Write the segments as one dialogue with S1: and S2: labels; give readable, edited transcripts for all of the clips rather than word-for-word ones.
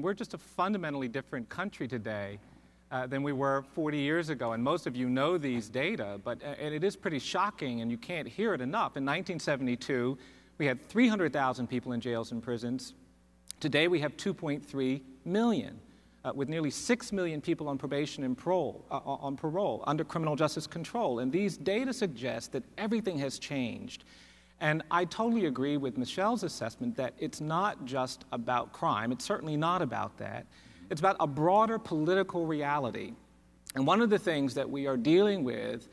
S1: We're just a fundamentally different country today than we were 40 years ago, and most of you know these data, and it is pretty shocking, and you can't hear it enough. In 1972, we had 300,000 people in jails and prisons. Today, we have 2.3 million, with nearly 6 million people on probation and parole, under criminal justice control. And these data suggest that everything has changed. And I totally agree with Michelle's assessment that it's not just about crime. It's certainly not about that. It's about a broader political reality. And one of the things that we are dealing with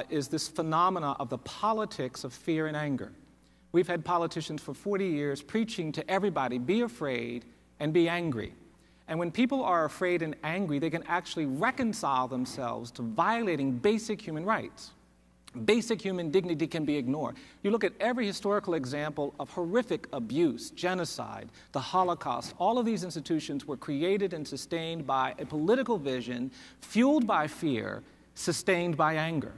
S1: is this phenomena of the politics of fear and anger. We've had politicians for 40 years preaching to everybody, be afraid and be angry. And when people are afraid and angry, they can actually reconcile themselves to violating basic human rights. Basic human dignity can be ignored. You look at every historical example of horrific abuse, genocide, the Holocaust. All of these institutions were created and sustained by a political vision, fueled by fear, sustained by anger.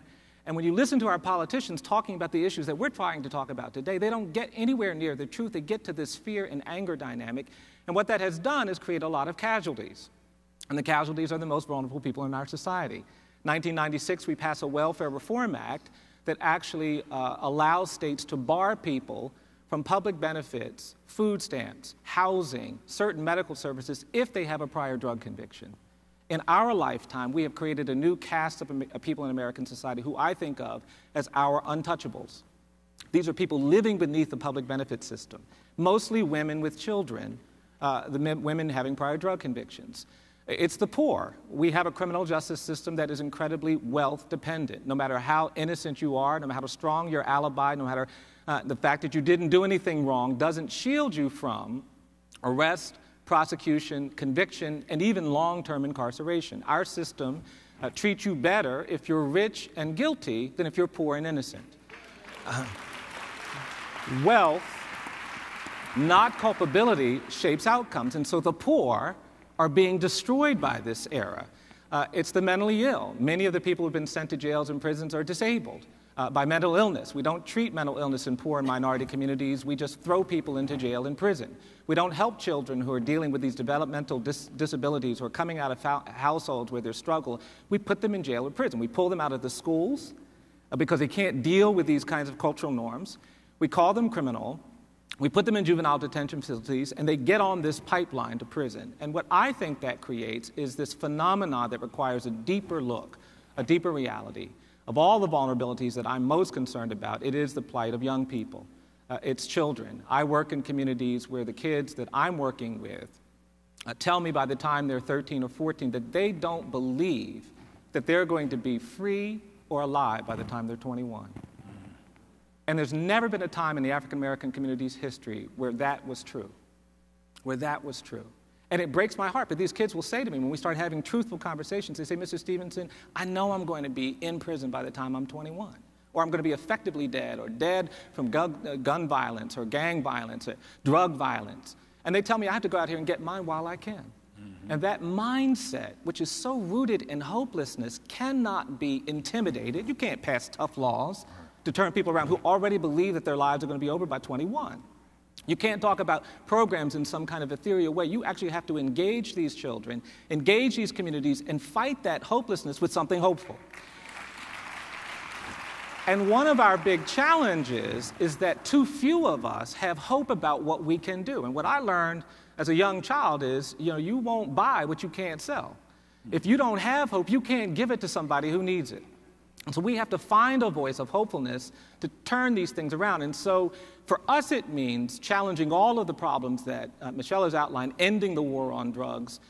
S1: And when you listen to our politicians talking about the issues that we're trying to talk about today, they don't get anywhere near the truth. They get to this fear and anger dynamic. And what that has done is create a lot of casualties. And the casualties are the most vulnerable people in our society. 1996, we passed a Welfare Reform Act that actually allows states to bar people from public benefits, food stamps, housing, certain medical services if they have a prior drug conviction. In our lifetime, we have created a new caste of people in American society who I think of as our untouchables. These are people living beneath the public benefit system, mostly women with children, women having prior drug convictions. It's the poor. We have a criminal justice system that is incredibly wealth dependent. No matter how innocent you are, no matter how strong your alibi, no matter the fact that you didn't do anything wrong doesn't shield you from arrest, prosecution, conviction, and even long-term incarceration. Our system treats you better if you're rich and guilty than if you're poor and innocent. Wealth, not culpability, shapes outcomes. And so the poor are being destroyed by this era. It's the mentally ill. Many of the people who have been sent to jails and prisons are disabled by mental illness. We don't treat mental illness in poor and minority communities. We just throw people into jail and prison. We don't help children who are dealing with these developmental disabilities or coming out of households where there's struggle. We put them in jail or prison. We pull them out of the schools because they can't deal with these kinds of cultural norms. We call them criminal. We put them in juvenile detention facilities, and they get on this pipeline to prison. And what I think that creates is this phenomena that requires a deeper look, a deeper reality. Of all the vulnerabilities that I'm most concerned about, it is the plight of young people. It's children. I work in communities where the kids that I'm working with tell me by the time they're 13 or 14 that they don't believe that they're going to be free or alive by the time they're 21. And there's never been a time in the African-American community's history where that was true, And it breaks my heart, but these kids will say to me when we start having truthful conversations, they say, Mr. Stevenson, I know I'm going to be in prison by the time I'm 21, or I'm going to be effectively dead, or dead from gun violence, or gang violence, or drug violence. And they tell me I have to go out here and get mine while I can. Mm-hmm. And that mindset, which is so rooted in hopelessness, cannot be intimidated. You can't pass tough laws to turn people around who already believe that their lives are going to be over by 21. You can't talk about programs in some kind of ethereal way. You actually have to engage these children, engage these communities, and fight that hopelessness with something hopeful. And one of our big challenges is that too few of us have hope about what we can do. And what I learned as a young child is, you won't buy what you can't sell. If you don't have hope, you can't give it to somebody who needs it. And so we have to find a voice of hopefulness to turn these things around. And so for us, it means challenging all of the problems that Michelle has outlined, ending the war on drugs,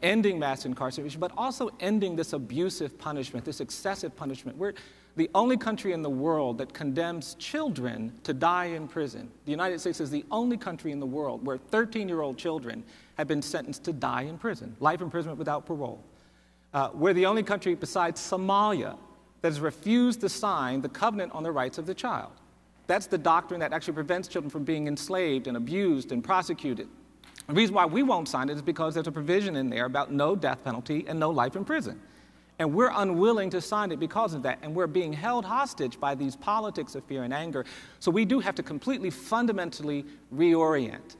S1: ending mass incarceration, but also ending this abusive punishment, this excessive punishment. We're the only country in the world that condemns children to die in prison. The United States is the only country in the world where 13-year-old children have been sentenced to die in prison, life imprisonment without parole. We're the only country besides Somalia that has refused to sign the Covenant on the Rights of the Child. That's the doctrine that actually prevents children from being enslaved and abused and prosecuted. The reason why we won't sign it is because there's a provision in there about no death penalty and no life in prison. And we're unwilling to sign it because of that. And we're being held hostage by these politics of fear and anger. So we do have to completely fundamentally reorient.